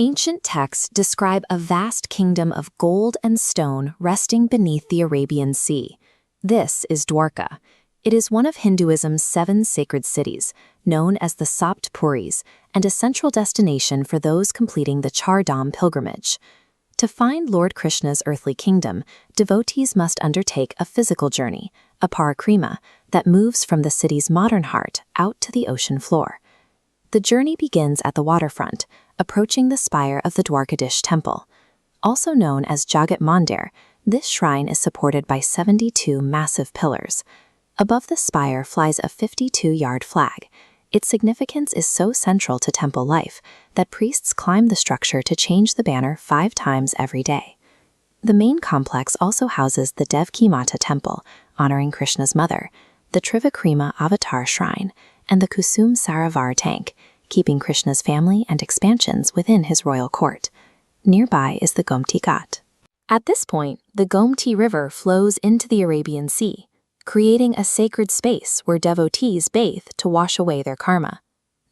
Ancient texts describe a vast kingdom of gold and stone resting beneath the Arabian Sea. This is Dwarka. It is one of Hinduism's 7 sacred cities, known as the Puris, and a central destination for those completing the Char Dham pilgrimage. To find Lord Krishna's earthly kingdom, devotees must undertake a physical journey, a parikrima, that moves from the city's modern heart out to the ocean floor. The journey begins at the waterfront, approaching the spire of the Dwarkadhish temple. Also known as Jagat Mandir, this shrine is supported by 72 massive pillars. Above the spire flies a 52-yard flag. Its significance is so central to temple life that priests climb the structure to change the banner 5 times every day. The main complex also houses the Devki Mata temple, honoring Krishna's mother, the Trivikrama avatar shrine, and the Kusum Sarovar tank, keeping Krishna's family and expansions within his royal court. Nearby is the Gomti Ghat. At this point, the Gomti River flows into the Arabian Sea, creating a sacred space where devotees bathe to wash away their karma.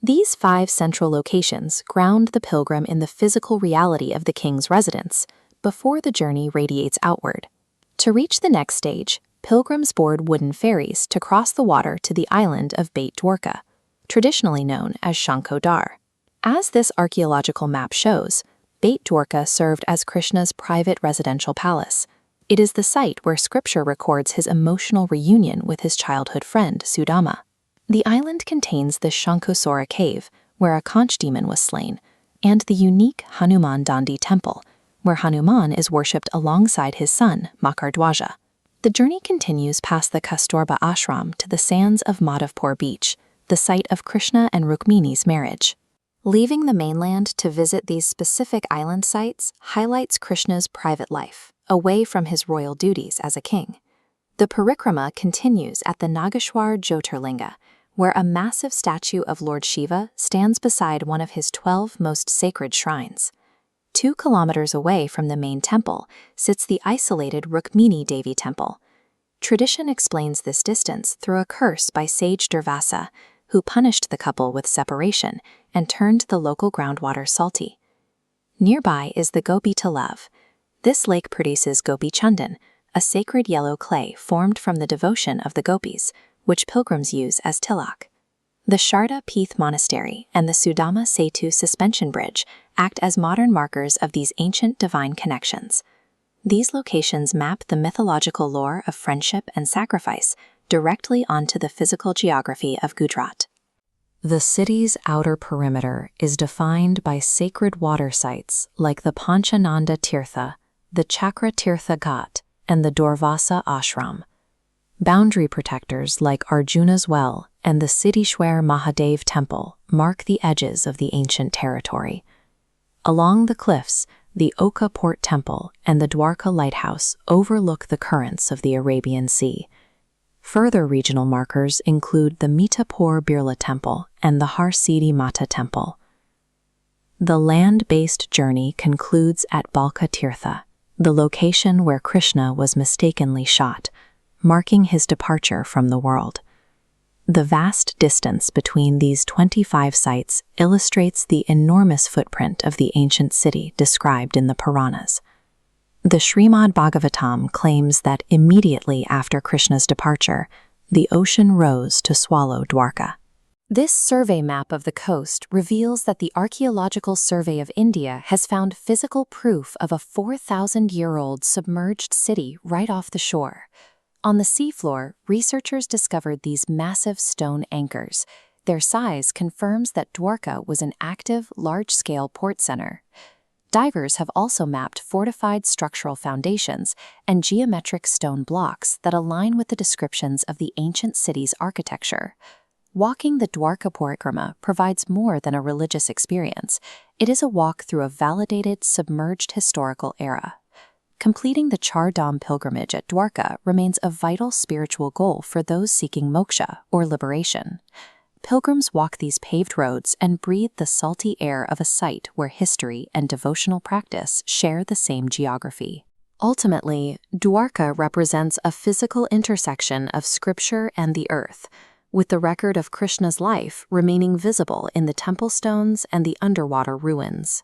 These 5 central locations ground the pilgrim in the physical reality of the king's residence before the journey radiates outward. To reach the next stage, pilgrims board wooden ferries to cross the water to the island of Beyt Dwarka, traditionally known as Shankodar. As this archaeological map shows, Beyt Dwarka served as Krishna's private residential palace. It is the site where scripture records his emotional reunion with his childhood friend, Sudama. The island contains the Shankosora cave, where a conch demon was slain, and the unique Hanuman Dandi temple, where Hanuman is worshipped alongside his son, Makardwaja. The journey continues past the Kasturba ashram to the sands of Madhavpur beach, the site of Krishna and Rukmini's marriage. Leaving the mainland to visit these specific island sites highlights Krishna's private life, away from his royal duties as a king. The parikrama continues at the Nageshwar Jyotirlinga, where a massive statue of Lord Shiva stands beside one of his 12 most sacred shrines. 2 kilometers away from the main temple sits the isolated Rukmini Devi temple. Tradition explains this distance through a curse by sage Durvasa, who punished the couple with separation and turned the local groundwater salty. Nearby is the Gopi Talav. This lake produces Gopichandan, a sacred yellow clay formed from the devotion of the gopis, which pilgrims use as tilak. The Sharda Peeth monastery and the Sudama Setu suspension bridge act as modern markers of these ancient divine connections. These locations map the mythological lore of friendship and sacrifice directly onto the physical geography of Gujarat. The city's outer perimeter is defined by sacred water sites like the Panchananda Tirtha, the Chakra Tirtha Ghat, and the Durvasa ashram. Boundary protectors like Arjuna's well and the Siddheshwar Mahadev temple mark the edges of the ancient territory. Along the cliffs, the Oka Port temple and the Dwarka lighthouse overlook the currents of the Arabian Sea. Further regional markers include the Mitapur Birla temple and the Har Siddhi Mata temple. The land-based journey concludes at Bhalka Tirtha, the location where Krishna was mistakenly shot, marking his departure from the world. The vast distance between these 25 sites illustrates the enormous footprint of the ancient city described in the Puranas. The Srimad Bhagavatam claims that immediately after Krishna's departure, the ocean rose to swallow Dwarka. This survey map of the coast reveals that the Archaeological Survey of India has found physical proof of a 4,000-year-old submerged city right off the shore. On the seafloor, researchers discovered these massive stone anchors. Their size confirms that Dwarka was an active, large-scale port center. Divers have also mapped fortified structural foundations and geometric stone blocks that align with the descriptions of the ancient city's architecture. Walking the Dwarka parikrama provides more than a religious experience. It is a walk through a validated, submerged historical era. Completing the Char Dham pilgrimage at Dwarka remains a vital spiritual goal for those seeking moksha, or liberation. Pilgrims walk these paved roads and breathe the salty air of a site where history and devotional practice share the same geography. Ultimately, Dwarka represents a physical intersection of scripture and the earth, with the record of Krishna's life remaining visible in the temple stones and the underwater ruins.